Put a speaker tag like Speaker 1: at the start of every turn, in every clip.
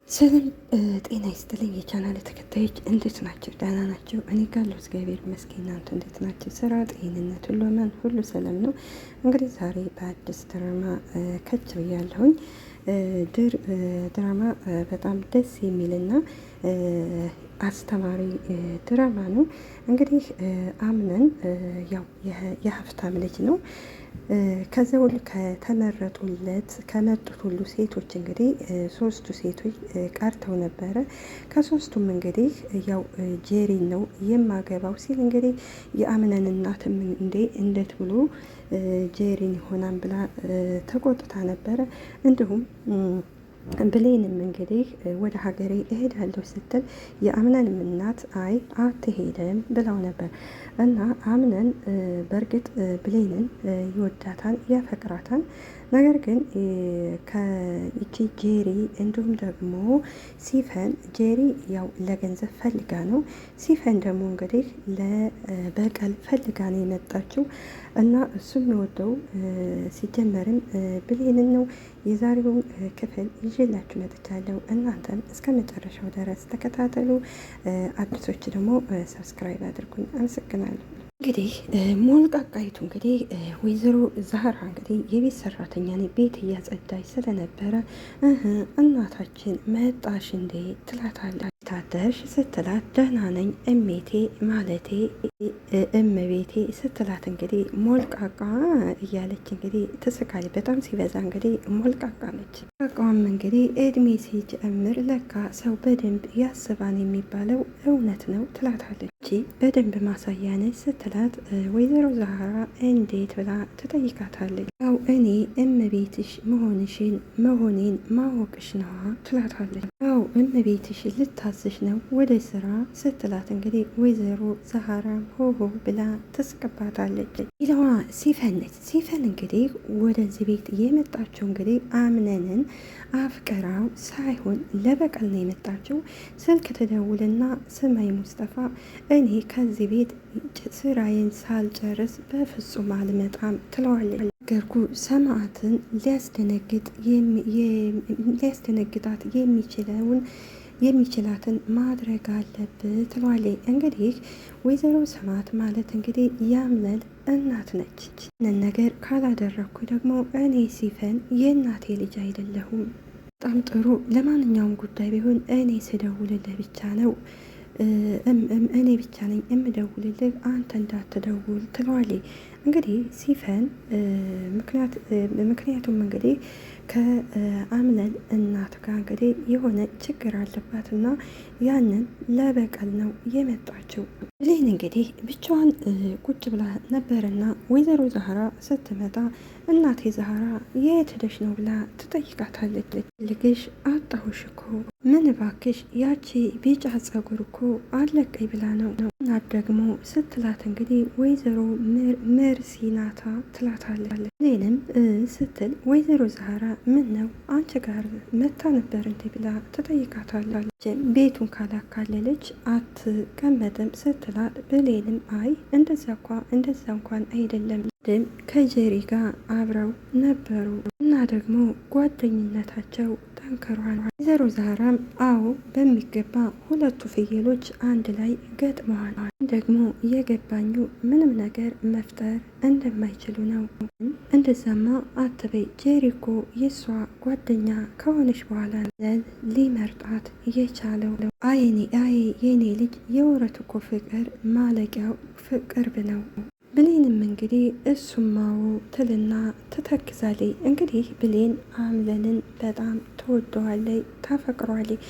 Speaker 1: ሰላም ጤና ይስጥልኝ የቻናል ተከታዮች እንዴት ናቸው? ደህና ናቸው? እኔ ጋር እግዚአብሔር ይመስገን። እናንተ እንዴት ናቸው? ስራ፣ ጤንነት፣ ሁሉ አማን፣ ሁሉ ሰላም ነው። እንግዲህ ዛሬ በአዲስ ድራማ ከች ብያለሁኝ። ድራማ በጣም ደስ የሚልና አስተማሪ ድራማ ነው። እንግዲህ አምነን ያው የሀብታም ልጅ ነው። ከዛ ሁሉ ከተመረጡለት ከመጡት ሁሉ ሴቶች እንግዲህ ሶስቱ ሴቶች ቀርተው ነበረ። ከሶስቱም እንግዲህ ያው ጄሪን ነው የማገባው ሲል እንግዲህ የአምነን እናትም እንዴት ብሎ ጄሪን ይሆናል ብላ ተቆጥታ ነበረ። እንዲሁም ብሌንም እንግዲህ ወደ ሀገሬ እሄዳለሁ ስትል የአምነንም እናት አይ አትሄድም ብለው ነበር። እና አምነን በእርግጥ ብሌንን ይወዳታል፣ ያፈቅራታል። ነገር ግን ከእቺ ጄሪ እንዲሁም ደግሞ ሲፈን ጄሪ ያው ለገንዘብ ፈልጋ ነው። ሲፈን ደግሞ እንግዲህ ለበቀል ፈልጋ ነው የመጣችው እና እሱ የሚወደው ሲጀመርም ብሌንን ነው። የዛሬውን ክፍል ይዤላችሁ መጥቻለሁ። እናንተም እስከ መጨረሻው ድረስ ተከታተሉ። አዲሶች ደግሞ ሰብስክራይብ አድርጉኝ። አመሰግናለሁ። እንግዲህ ሞልቃቃይቱ እንግዲህ ወይዘሮ ዛህራ እንግዲህ የቤት ሰራተኛ ቤት እያጸዳች ስለነበረ እናታችን መጣሽ እንዴ ትላታለች። ታደርሽ ስትላት ደህና ነኝ እሜቴ ማለቴ እመቤቴ ስትላት እንግዲህ ሞልቃቃ እያለች እንግዲህ ትስቃለች። በጣም ሲበዛ እንግዲህ ሞልቃቃ ነች። ሞልቃቃዋም እንግዲህ እድሜ ሲጨምር ለካ ሰው በደንብ ያስባን የሚባለው እውነት ነው ትላታለች። በደንብ ማሳያ ነች ስትላት ወይዘሮ ዛህራ እንዴት ብላ ትጠይቃታለች። ያው እኔ እመቤትሽ መሆኔን ማወቅሽ ነዋ ትላታለች። ያው እመቤትሽ ልታዝሽ ነው ወደ ስራ ስትላት እንግዲህ ወይዘሮ ዛህራም ሆሆ ብላ ትስቅባታለች። ሌላዋ ሲፈን ነች። ሲፈን እንግዲህ ወደዚህ ቤት የመጣችው እንግዲህ አምነንን አፍቅራው ሳይሆን ለበቀል ነው የመጣችው። ስልክ ትደውልና ስማይ ሙስጠፋ እኔ ከዚህ ቤት ስራዬን ሳልጨርስ በፍጹም አልመጣም ትለዋለች። ነገርኩ ሰማዕትን ሊያስደነግጣት የሚችላትን ማድረግ አለብህ ትለዋለች። እንግዲህ ወይዘሮ ሰማዕት ማለት እንግዲህ ያምለል እናት ነች። ይህንን ነገር ካላደረግኩ ደግሞ እኔ ሲፈን የእናቴ ልጅ አይደለሁም። በጣም ጥሩ፣ ለማንኛውም ጉዳይ ቢሆን እኔ ስደውልልህ ብቻ ነው እኔ ብቻ ነኝ የምደውልልህ፣ አንተ እንዳትደውል ትለዋለች። እንግዲህ ሲፈን ምክንያቱም እንግዲህ ከአምነን እናት ጋር እንግዲህ የሆነ ችግር አለባትና ያንን ለበቀል ነው የመጣችው። ብሌን እንግዲህ ብቻዋን ቁጭ ብላ ነበርና ወይዘሮ ዛህራ ስትመጣ እናቴ ዛህራ የት ሄደሽ ነው ብላ ትጠይቃታለች። ልግሽ አጣሁሽ እኮ ምን ባክሽ ያቺ ቢጫ ጸጉር እኮ አለቀኝ ብላ ነው እናት ደግሞ ስትላት እንግዲህ ወይዘሮ መርሲናታ ትላታለች። ብሌንም ስትል ወይዘሮ ዛህራ ምን ነው አንቺ ጋር መታ ነበር እንዴ ብላ ትጠይቃታለች። ቤቱን ካላካለለች አትቀመጥም ስትላት ብሌንም አይ እንደዛ እንኳን አይደለም ድም ከጀሪ ጋር አብረው ነበሩ እና ደግሞ ጓደኝነታቸው ጠንክሯል። ወይዘሮ ዛህራም አዎ በሚገባ ሁለቱ ፍየሎች አንድ ላይ ገጥመዋል። ደግሞ የገባኙ ምንም ነገር መፍጠር እንደማይችሉ ነው። እንደዛማ አትበይ፣ ጄሪ እኮ የእሷ ጓደኛ ከሆነች በኋላ ሊመርጣት የቻለው ነው። አይ የኔ ልጅ የወረት እኮ ፍቅር ማለቂያው ቅርብ ነው። ብሌንም እንግዲህ እሱማው ትልና ትተክዛለች። እንግዲህ ብሌን አምለንን በጣም ትወደዋለች፣ ታፈቅሯለች።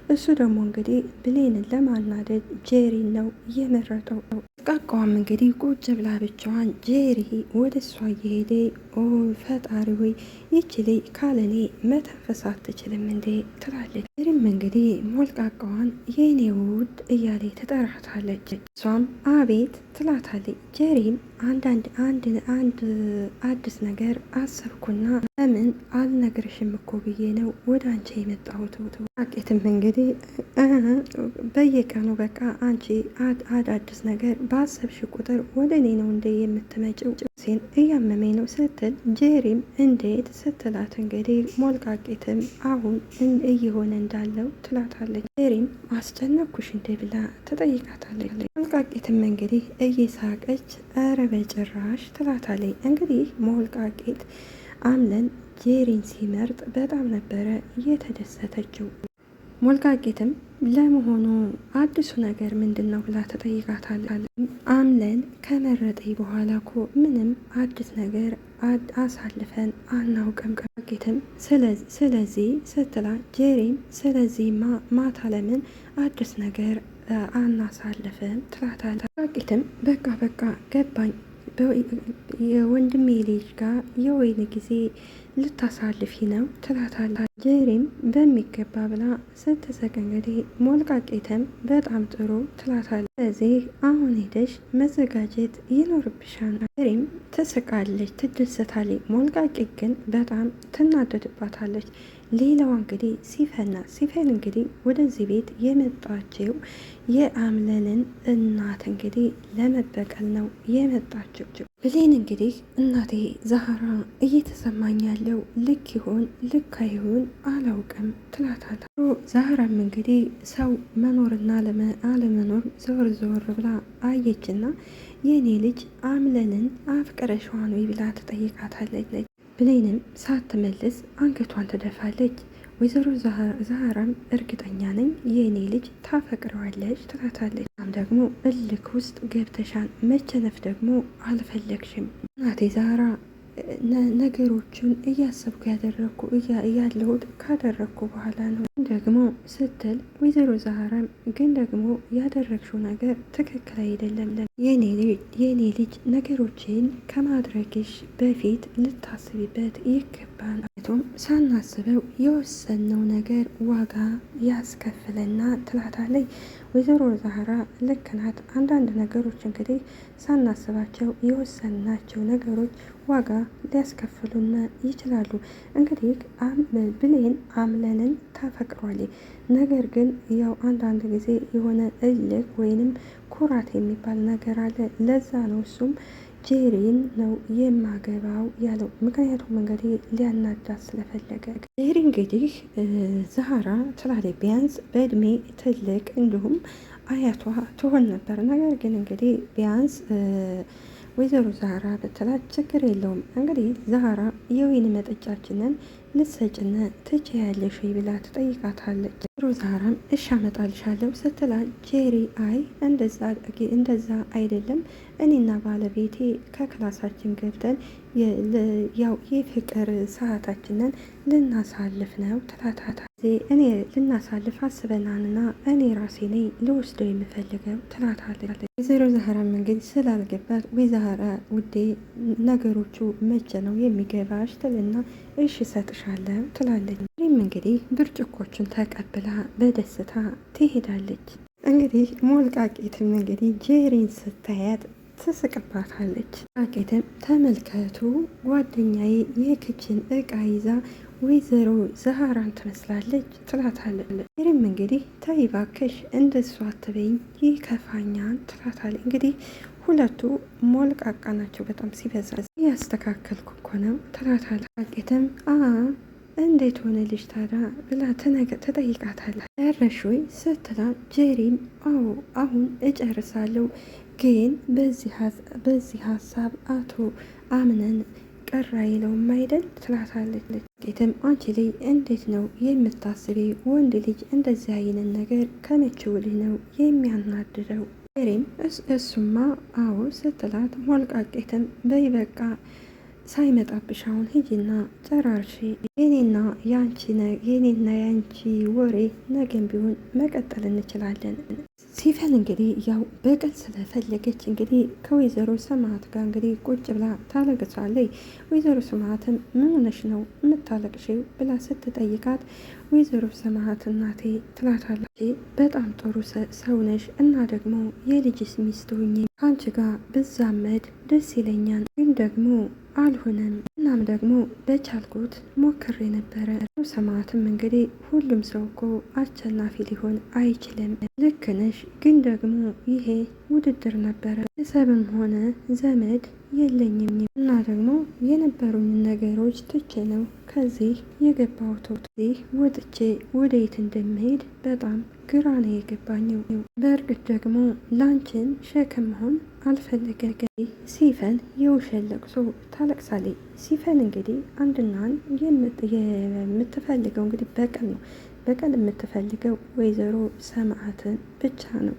Speaker 1: እሱ ደግሞ እንግዲህ ብሌንን ለማናደድ ጄሪን ነው የመረጠው። ቃቃዋም እንግዲህ ቁጭ ብላ ብቻዋን ጄሪ ወደ እሷ እየሄደ ኦ ፈጣሪ ሆይ ይቺ ልጅ ካለኔ መተንፈስ አትችልም እንዴ ትላለች። ጄሪም እንግዲህ ሞልቃቃዋን የኔ ውድ እያለ ትጠራታለች። እሷም አቤት ትላታለች። ጄሪም አንድ አዲስ ነገር አሰብኩና ለምን አልነግርሽም እኮ ብዬ ነው ወደ አንቺ የመጣሁት። አቄትም እንግዲህ በየቀኑ በቃ አንቺ አዳዲስ ነገር ባሰብሽ ቁጥር ወደ እኔ ነው እንደ የምትመጪው? ሴን እያመመኝ ነው ስትል ጄሪም እንዴት ስትላት እንግዲህ ሞልቃቄትም አሁን እየሆነ እንዳለው ትላታለች። ጄሪም አስጨነኩሽ እንዴ ብላ ትጠይቃታለች። ሞልቃቄትም እንግዲህ እየሳቀች ኧረ በጭራሽ ትላታለች። እንግዲህ ሞልቃቄት አምለን ጄሪን ሲመርጥ በጣም ነበረ የተደሰተችው። ሞልቃቄትም ለመሆኑ አዲሱ ነገር ምንድን ነው ብላ ተጠይቃታለች። አምለን ከመረጠኝ በኋላ እኮ ምንም አዲስ ነገር አሳልፈን አናውቅም። ሞልቃቄትም ስለዚህ ስትላ ጄሪም ስለዚህ ማታ ለምን አዲስ ነገር አናሳልፍም ትላታለች። ሞልቃቄትም በቃ ገባኝ የወንድሜ ልጅ ጋር የወይን ጊዜ ልታሳልፊ ነው ትላታለች። ጄሪም በሚገባ ብላ ስትሰቅ እንግዲህ ሞልቃቄትም በጣም ጥሩ ትላታለች። ስለዚህ አሁን ሄደሽ መዘጋጀት ይኖርብሻል። ጄሪም ትስቃለች፣ ትደሰታለች። ሞልቃቄት ግን በጣም ትናደድባታለች። ሌላዋ እንግዲህ ሲፈን እንግዲህ ወደዚህ ቤት የመጣችው የአምለንን እናት እንግዲህ ለመበቀል ነው የመጣችው። ብሌን እንግዲህ እናቴ ዛህራ እየተሰማኝ ያለው ልክ ይሆን ልክ አይሆን አላውቅም ትላታለች። ዛህራም እንግዲህ ሰው መኖርና አለመኖር ዘወር ብላ አየችና የኔ ልጅ አምለንን አፍቅረሽዋን ወይ ብላ ትጠይቃታለች። ብሌንም ሳትመልስ አንገቷን ትደፋለች። ወይዘሮ ዛህራም እርግጠኛ ነኝ የእኔ ልጅ ታፈቅረዋለች ትላታለች። ደግሞ እልክ ውስጥ ገብተሻል፣ መቸነፍ ደግሞ አልፈለግሽም። እናቴ ዛህራ ነገሮቹን እያሰብኩ ያለሁት ካደረግኩ በኋላ ነው ደግሞ ስትል ወይዘሮ ዛህራም ግን ደግሞ ያደረግሽው ነገር ትክክል አይደለም። የኔ ልጅ ነገሮችን ከማድረግሽ በፊት ልታስቢበት ይገባል። ቱም ሳናስበው የወሰነው ነገር ዋጋ ያስከፍለና ትላታለች። ወይዘሮ ዛህራ ልክ ናት። አንዳንድ ነገሮች እንግዲህ ሳናስባቸው የወሰናቸው ነገሮች ዋጋ ሊያስከፍሉና ይችላሉ። እንግዲህ ብሌን አምለንን ታፈቅሯለች። ነገር ግን ያው አንዳንድ ጊዜ የሆነ እልክ ወይንም ኩራት የሚባል ነገር አለ። ለዛ ነው እሱም ጄሪን ነው የማገባው ያለው። ምክንያቱም እንግዲህ ሊያናዳት ስለፈለገ ጄሪ እንግዲህ ዛህራ ትላለች ቢያንስ በእድሜ ትልቅ እንዲሁም አያቷ ትሆን ነበር። ነገር ግን እንግዲህ ቢያንስ ወይዘሮ ዛህራ ብትላት ችግር የለውም። እንግዲህ ዛህራ የወይን መጠጫችንን ልትሰጭነ ትችያለሽ ብላ ትጠይቃታለች። ወይዘሮ ዛህራም እሺ አመጣልሻለሁ ስትላት ጄሪ አይ እንደዛ አይደለም፣ እኔና ባለቤቴ ከክላሳችን ገብተን ያው የፍቅር ሰዓታችንን ልናሳልፍ ነው ትላታታ። እኔ ልናሳልፍ አስበናልና እኔ ራሴ ነኝ ልወስደው የምፈልገው ትላታለች። ወይዘሮ ዛህራም እንግዲህ ስላልገባት ወይ ዛህራ ውዴ ነገሮቹ መቼ ነው የሚገባሽ ትልና እሺ እሰጥሻለሁ ትላለች። ይህም እንግዲህ ብርጭቆቹን ተቀብላ በደስታ ትሄዳለች። እንግዲህ ሞልቃቄትም እንግዲህ ጄሪን ስታያት ትስቅባታለች። ሞልቃቄትም ተመልከቱ ጓደኛዬ የክችን እቃ ይዛ ወይዘሮ ዛህራን ትመስላለች ትላታለች። ጄሪም እንግዲህ ተይ እባክሽ እንደሷ አትበይኝ ይከፋኛል ትላታለች። እንግዲህ ሁለቱ ሞልቃቃ ናቸው በጣም ሲበዛ። ያስተካከልኩ እኮ ነው ትላታለች። ሞልቃቄትም እንዴት ሆነ ልጅ ታዲያ ብላ ትጠይቃታለች። ጨረሽ ወይ ስትላ ጄሪም አዎ አሁን እጨርሳለሁ፣ ግን በዚህ ሀሳብ አቶ አምነን ቀራ ይለውም አይደል ትላታለች። ሞልቃቄትም አንቺ ላይ እንዴት ነው የምታስቢ? ወንድ ልጅ እንደዚህ አይነት ነገር ከመቼ ወዲህ ነው የሚያናድደው? ጄሪም እሱማ አዎ ስትላት ሞልቃቄትም በይ በቃ ሳይመጣብሽ አሁን ሂጂና ጨራርሺ። የኔና ያንቺ ወሬ ነገም ቢሆን መቀጠል እንችላለን። ሲፈን እንግዲህ ያው በቀል ስለፈለገች እንግዲህ ከወይዘሮ ሰማዕት ጋር እንግዲህ ቁጭ ብላ ታለቅሳለች። ወይዘሮ ሰማዕትም ምን ሆነሽ ነው የምታለቅሽው ብላ ስትጠይቃት ወይዘሮ ሰማዕት እናቴ ትላታለች። በጣም ጥሩ ሰው ነሽ እና ደግሞ የልጅስ ሚስት ሆኜ ከአንቺ ጋር ብዛመድ ደስ ይለኛል፣ ግን ደግሞ አልሆነም እና እናም ደግሞ በቻልኩት ሞክሬ ነበረ። ሰማዕትም እንግዲህ ሁሉም ሰው እኮ አሸናፊ ሊሆን አይችልም። ልክ ነሽ፣ ግን ደግሞ ይሄ ውድድር ነበረ። ቤተሰብም ሆነ ዘመድ የለኝም እና ደግሞ የነበሩኝ ነገሮች ትቼ ነው ከዚህ የገባሁት። እዚህ ወጥቼ ወደየት እንደምሄድ በጣም ግራ ነው የገባኝው። በእርግጥ ደግሞ ላንቺን ሸክም መሆን አልፈለገም። ሲፈን የውሸት ለቅሶ ታለቅሳለች። ሲፈን እንግዲህ አንድናን የምትፈልገው እንግዲህ በቀል ነው። በቀል የምትፈልገው ወይዘሮ ሰማዕትን ብቻ ነው።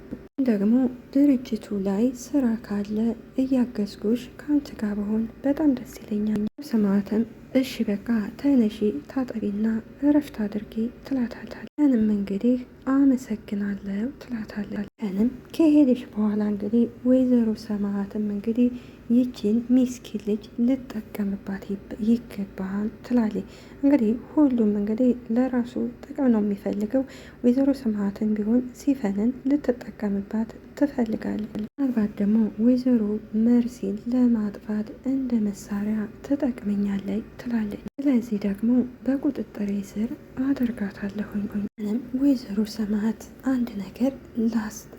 Speaker 1: ደግሞ ድርጅቱ ላይ ስራ ካለ እያገዝኩሽ ከአንቺ ጋር በሆን በጣም ደስ ይለኛል። ሰማዕትም እሺ በቃ ተነሺ ታጠቢና እረፍት አድርጊ ትላታለች። ያንም እንግዲህ አመሰግናለሁ ትላታለች። ያንም ከሄደሽ በኋላ እንግዲህ ወይዘሮ ሰማዕትም እንግዲህ ይቺን ሚስኪን ልጅ ልጠቀምባት ይገባል ትላለች። እንግዲህ ሁሉም እንግዲህ ለራሱ ጥቅም ነው የሚፈልገው። ወይዘሮ ሰማዕትን ቢሆን ሲፈንን ልትጠቀምባት ትፈልጋለች። ምናልባት ደግሞ ወይዘሮ መርሲን ለማጥፋት እንደ መሳሪያ ትጠቅመኛለች ትላለች። ስለዚህ ደግሞ በቁጥጥሬ ስር አደርጋታለሁኝ። ምንም ወይዘሮ ሰማዕት አንድ ነገር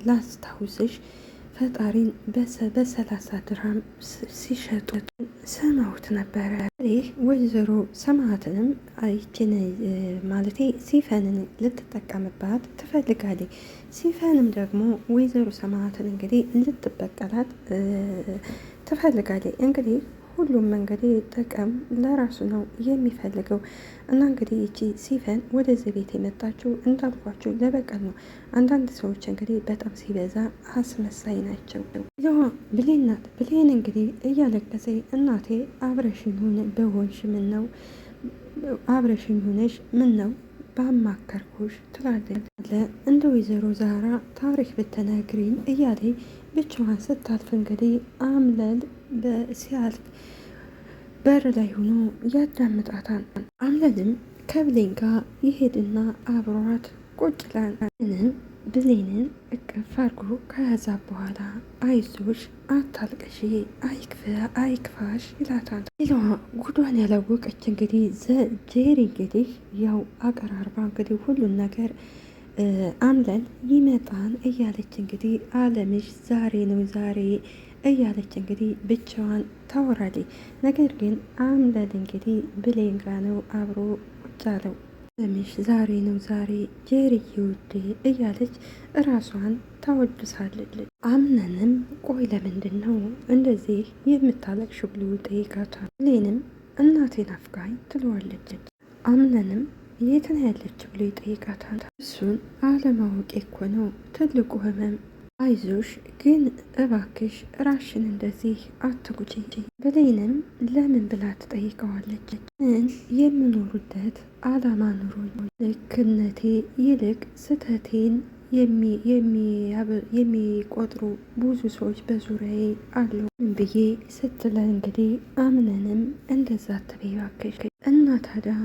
Speaker 1: ላስታውስሽ፣ ፈጣሪን በ30 ድርሃም ሲሸጡ ሰማሁት ነበረ። ይህ ወይዘሮ ሰማዕትንም ይችን ማለቴ ሲፈንን ልትጠቀምባት ትፈልጋለች። ሲፈንም ደግሞ ወይዘሮ ሰማዕትን እንግዲህ ልትበቀላት ትፈልጋለች። እንግዲህ ሁሉም እንግዲህ ጥቅም ለራሱ ነው የሚፈልገው እና እንግዲህ ይቺ ሲፈን ወደዚህ ቤት የመጣችው እንዳልኳችሁ ለበቀል ነው። አንዳንድ ሰዎች እንግዲህ በጣም ሲበዛ አስመሳይ ናቸው። ያው ብሌን ናት። ብሌን እንግዲህ እያለቀሰ እናቴ አብረሽኝ በሆንሽ ምን ነው አብረሽኝ ሆነሽ ምን ነው ባማከርኩሽ ትላለች። እንደ ወይዘሮ ዛራ ታሪክ ብትነግሪኝ እያለ ብቻዋን ስታልፍ እንግዲህ አምለል ሲያልፍ በር ላይ ሆኖ ያዳምጣታል። አምለልም ከብሌን ጋር ይሄድና አብሯት ቁጭ ላንም ብሌንን እቅፍ አድርጎ ከያዛ በኋላ አይዞሽ አታልቅሺ አይክፋሽ ይላታል። ሌላዋ ጉዷን ያላወቀች እንግዲህ ጄሪ እንግዲህ ያው አቀራርባ እንግዲህ ሁሉን ነገር አምለል ይመጣን እያለች እንግዲህ አለምሽ ዛሬ ነው ዛሬ እያለች እንግዲህ ብቻዋን ታወራለች። ነገር ግን አምለል እንግዲህ ብሌን ጋ ነው አብሮ ቁጭ አለው። አለምሽ ዛሬ ነው ዛሬ ጄሪዬ ውዴ እያለች እራሷን ታወድሳለች። አምነንም ቆይ ለምንድን ነው እንደዚህ የምታለቅሽ ብሎ ጠይቃታል። ብሌንም እናቴን አፍቃኝ ትለዋለች። አምነንም የት ነው ያለች ብሎ ይጠይቃታል። እሱን አለማወቄ እኮ ነው ትልቁ ህመም። አይዞሽ ግን እባክሽ ራሽን እንደዚህ አትጉጂ። ብሌንም ለምን ብላ ትጠይቀዋለች። ምን የምኖሩበት አላማ ኑሮኝ ልክነቴ ይልቅ ስተቴን የሚቆጥሩ ብዙ ሰዎች በዙሪያዬ አሉ ብዬ ስትለ እንግዲህ አምነንም እንደዛ አትበይ እባክሽ እና ታዲያ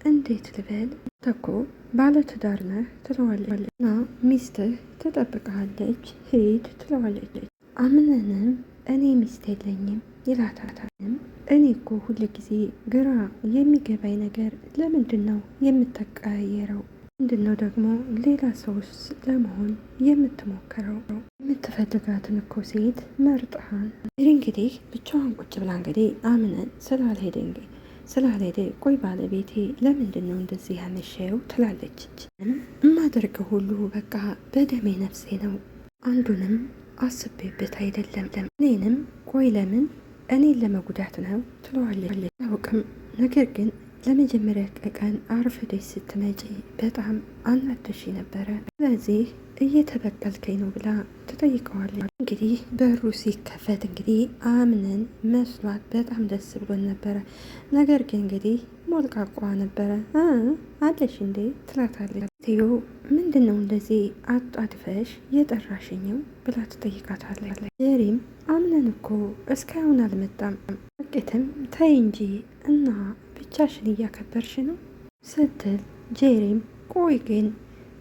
Speaker 1: እንዴት ልበል ተኮ ባለትዳር ነህ ትለዋለች። እና ሚስትህ ትጠብቃለች ሂድ ትለዋለች። አምነንም እኔ ሚስት የለኝም ይላታታልም። እኔ እኮ ሁል ጊዜ ግራ የሚገባኝ ነገር ለምንድን ነው የምትቀያየረው? ምንድን ነው ደግሞ ሌላ ሰውስ ለመሆን የምትሞክረው? የምትፈልጋትን እኮ ሴት መርጠሃን። እንግዲህ ብቻዋን ቁጭ ብላ እንግዲህ አምነን ስላልሄደ ቆይ ባለቤቴ ለምንድን ነው እንደዚህ ያመሸው ትላለች። የማደርገው ሁሉ በቃ በደሜ ነፍሴ ነው፣ አንዱንም አስቤበት አይደለም። እኔንም ቆይ ለምን እኔን ለመጉዳት ነው ትለዋለች። አላውቅም፣ ነገር ግን ለመጀመሪያ ቀን አርፍደሽ ስትመጪ በጣም አናደሽ ነበረ። ስለዚህ እየተበቀልከኝ ነው ብላ ትጠይቀዋለች። እንግዲህ በሩ ሲከፈት እንግዲህ አምነን መስሏት በጣም ደስ ብሎን ነበረ። ነገር ግን እንግዲህ ሞልቃቋ ነበረ። አለሽ እንዴ ትላታለች። ትዮ ምንድን ነው እንደዚህ አጣድፈሽ የጠራሽኝው ብላ ትጠይቃታለች። ጀሪም አምነን እኮ እስካሁን አልመጣም፣ ጥቂትም ተይ እንጂ እና ብቻሽን እያከበርሽ ነው ስትል ጄሪም ቆይ ግን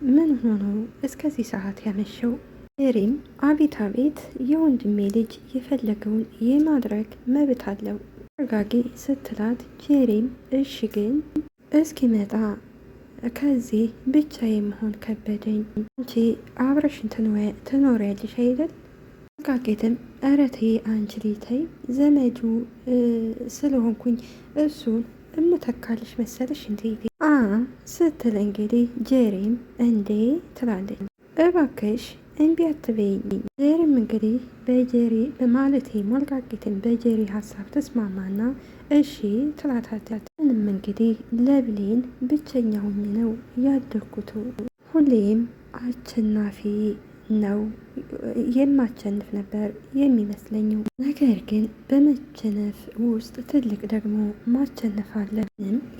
Speaker 1: ምን ሆኖ እስከዚህ ሰዓት ያመሸው? ጄሪም አቤት አቤት የወንድሜ ልጅ የፈለገውን የማድረግ መብት አለው አረጋጊ ስትላት ጄሪም እሺ ግን እስኪመጣ ከዚህ ብቻዬ መሆን ከበደኝ። አንቺ አብረሽን ትኖሪያለሽ አይደል? አረጋጊትም ኧረ ተይ አንቺ ልጅ ዘመዱ ስለሆንኩኝ እሱን እምተካልሽ መሰለሽ እንዴ ስትል እንግዲህ ጄሪም እንዴ ትላለች። እባክሽ እምቢ አትበይኝ። ጄሪም እንግዲህ በጄሪ ማለቴ ሞልቃቂትን በጄሪ ሀሳብ ተስማማና እሺ ትላታለች። ምንም እንግዲህ ለብሌን ብቸኛ ሆኜ ነው ያደግኩት። ሁሌም አሸናፊ ነው የማቸንፍ ነበር የሚመስለኝው። ነገር ግን በመቸነፍ ውስጥ ትልቅ ደግሞ ማቸነፍ አለ።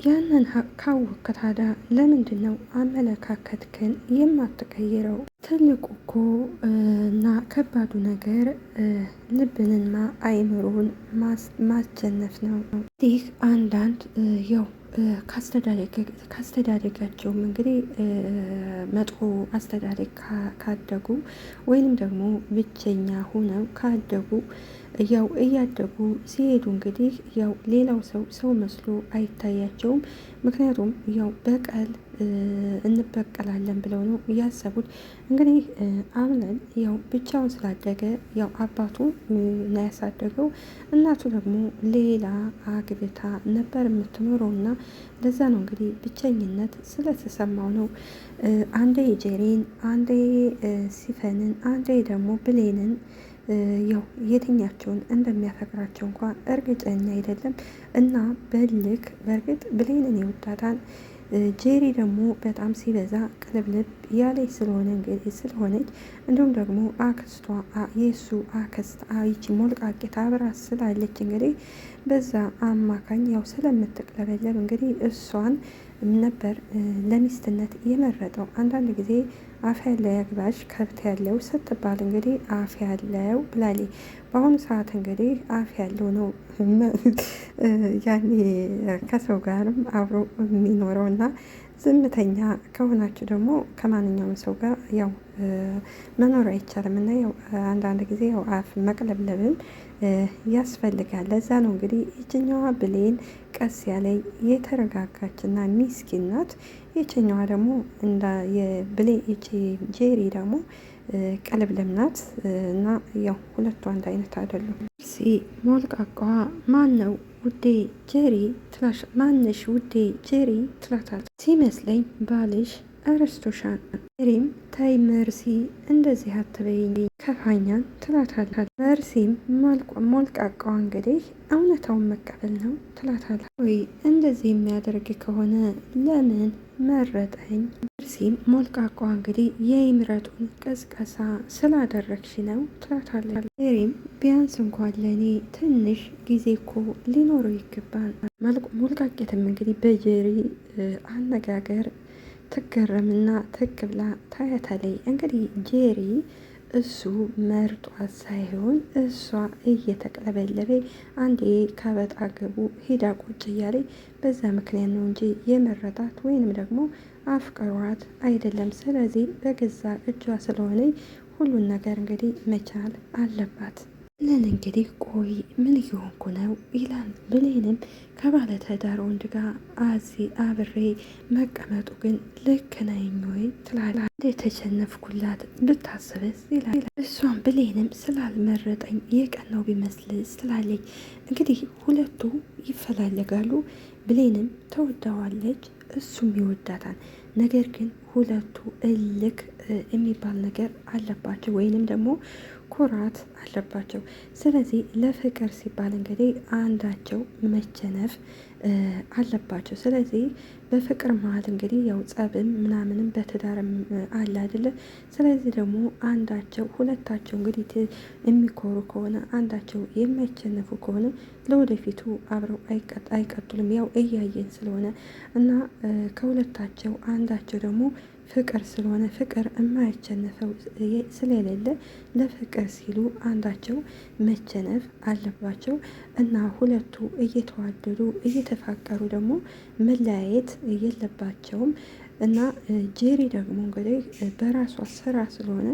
Speaker 1: ያንን ካወቅክ ታዲያ ለምንድን ነው አመለካከትክን የማትቀይረው? ትልቁ እኮ እና ከባዱ ነገር ልብንና አይምሮን ማቸነፍ ነው። ይህ አንዳንድ ያው ካስተዳደጋቸውም እንግዲህ መጥፎ አስተዳደግ ካደጉ ወይንም ደግሞ ብቸኛ ሆነው ካደጉ ያው እያደጉ ሲሄዱ እንግዲህ ያው ሌላው ሰው መስሎ አይታያቸውም። ምክንያቱም ያው በቀል እንበቀላለን ብለው ነው እያሰቡት። እንግዲህ አምነን ያው ብቻውን ስላደገ ያው አባቱ ነው ያሳደገው። እናቱ ደግሞ ሌላ አግብታ ነበር የምትኖረው እና ለዛ ነው እንግዲህ ብቸኝነት ስለተሰማው ነው አንዴ ጄሪን፣ አንዴ ሲፈንን፣ አንዴ ደግሞ ብሌንን ያው የትኛቸውን እንደሚያፈቅራቸው እንኳን እርግጠኛ አይደለም እና በልክ በእርግጥ ብሌንን ይወዳታል። ጄሪ ደግሞ በጣም ሲበዛ ቅልብልብ ያለች ስለሆነች እንዲሁም ደግሞ አክስቷ የእሱ አክስት ይቺ ሞልቃቄት አብራ ስላለች እንግዲህ በዛ አማካኝ ያው ስለምትቅለበለብ እንግዲህ እሷን ነበር ለሚስትነት የመረጠው። አንዳንድ ጊዜ አፍ ያለው ያግባሽ ከብት ያለው ስትባል እንግዲህ አፍ ያለው ብላለች። በአሁኑ ሰዓት እንግዲህ አፍ ያለው ነው ያኔ ከሰው ጋርም አብሮ የሚኖረው እና ዝምተኛ ከሆናችሁ ደግሞ ከማንኛውም ሰው ጋር ያው መኖር አይቻልም እና ያው አንዳንድ ጊዜ ያው አፍ መቅለብለብም ያስፈልጋል። ለዛ ነው እንግዲህ ይችኛዋ ብሌን ቀስ ያለ የተረጋጋችና ሚስኪን ናት። ይችኛዋ ደግሞ እንዳ የብሌ ጄሪ ደግሞ ቀለብለም ናት እና ያው ሁለቱ አንድ አይነት አይደሉም። ሞልቃቋ ማን ነው ውዴ ጄሪ ትላሽ ማንሽ ውዴ ጄሪ ትላታል። ሲመስለኝ ባልሽ አረስቶሻል። ጄሪም ታይ መርሲ እንደዚህ አትበይኝ ከፋኛን ትላታል። መርሲም ሞልቃቃዋ እንግዲህ እውነታውን መቀበል ነው ትላታል። ወይ እንደዚህ የሚያደርግ ከሆነ ለምን መረጠኝ? መርሲም ሞልቃቃዋ እንግዲህ የይምረጡን ቀስቀሳ ስላደረግሽ ነው ትላታለች። ጄሪም ቢያንስ እንኳን ለእኔ ትንሽ ጊዜ እኮ ሊኖረው ይገባል። ሞልቃቄትም እንግዲህ በጄሪ አነጋገር ትገረምና ትክብላ ታያታለይ። እንግዲህ ጄሪ እሱ መርጧት ሳይሆን እሷ እየተቅለበለበ አንዴ ከበጣ ገቡ ሂዳ ቁጭ እያለ በዛ ምክንያት ነው እንጂ የመረጣት ወይንም ደግሞ አፍቅሯት አይደለም። ስለዚህ በገዛ እጇ ስለሆነ ሁሉን ነገር እንግዲህ መቻል አለባት። ለን እንግዲህ ቆይ ምን እየሆንኩ ነው ይላል። ብሌንም ከባለ ትዳር ወንድ ጋር አብሬ መቀመጡ ግን ልክ ነኝ ወይ ትላለች። የተሸነፍኩላት ብታስብስ ይላል። እሷም ብሌንም ስላልመረጠኝ የቀናው ቢመስልስ ትላለች። እንግዲህ ሁለቱ ይፈላለጋሉ። ብሌንም ተወዳዋለች፣ እሱም ይወዳታል። ነገር ግን ሁለቱ እልክ የሚባል ነገር አለባቸው ወይንም ደግሞ ኩራት አለባቸው። ስለዚህ ለፍቅር ሲባል እንግዲህ አንዳቸው መቸነፍ አለባቸው። ስለዚህ በፍቅር መሀል እንግዲህ ያው ጸብም ምናምንም በትዳርም አለ አይደለ? ስለዚህ ደግሞ አንዳቸው ሁለታቸው እንግዲህ የሚኮሩ ከሆነ አንዳቸው የማይቸነፉ ከሆነ ለወደፊቱ አብረው አይቀጥሉም። ያው እያየን ስለሆነ እና ከሁለታቸው አንዳቸው ደግሞ ፍቅር ስለሆነ ፍቅር የማያቸነፈው ስለሌለ ለፍቅር ሲሉ አንዳቸው መቸነፍ አለባቸው እና ሁለቱ እየተዋደዱ እየተፋቀሩ ደግሞ መለያየት የለባቸውም። እና ጄሪ ደግሞ እንግዲህ በራሷ ስራ ስለሆነ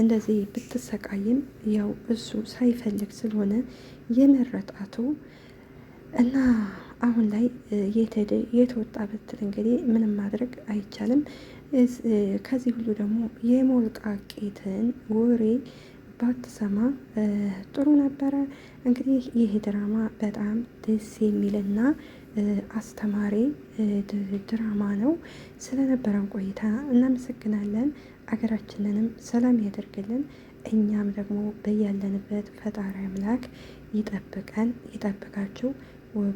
Speaker 1: እንደዚህ ብትሰቃይም ያው እሱ ሳይፈልግ ስለሆነ የመረጣቱ እና አሁን ላይ የት ወጣ ብትል እንግዲህ ምንም ማድረግ አይቻልም። ከዚህ ሁሉ ደግሞ የሞልቃቂትን ወሬ ባትሰማ ጥሩ ነበረ። እንግዲህ ይህ ድራማ በጣም ደስ የሚልና አስተማሪ ድራማ ነው። ስለነበረን ቆይታ እናመሰግናለን። አገራችንንም ሰላም ያደርግልን። እኛም ደግሞ በያለንበት ፈጣሪ አምላክ ይጠብቀን፣ ይጠብቃችሁ።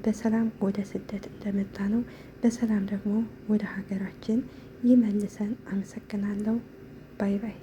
Speaker 1: በሰላም ወደ ስደት እንደመጣ ነው በሰላም ደግሞ ወደ ሀገራችን ይመልሰን። አመሰግናለሁ። ባይ ባይ።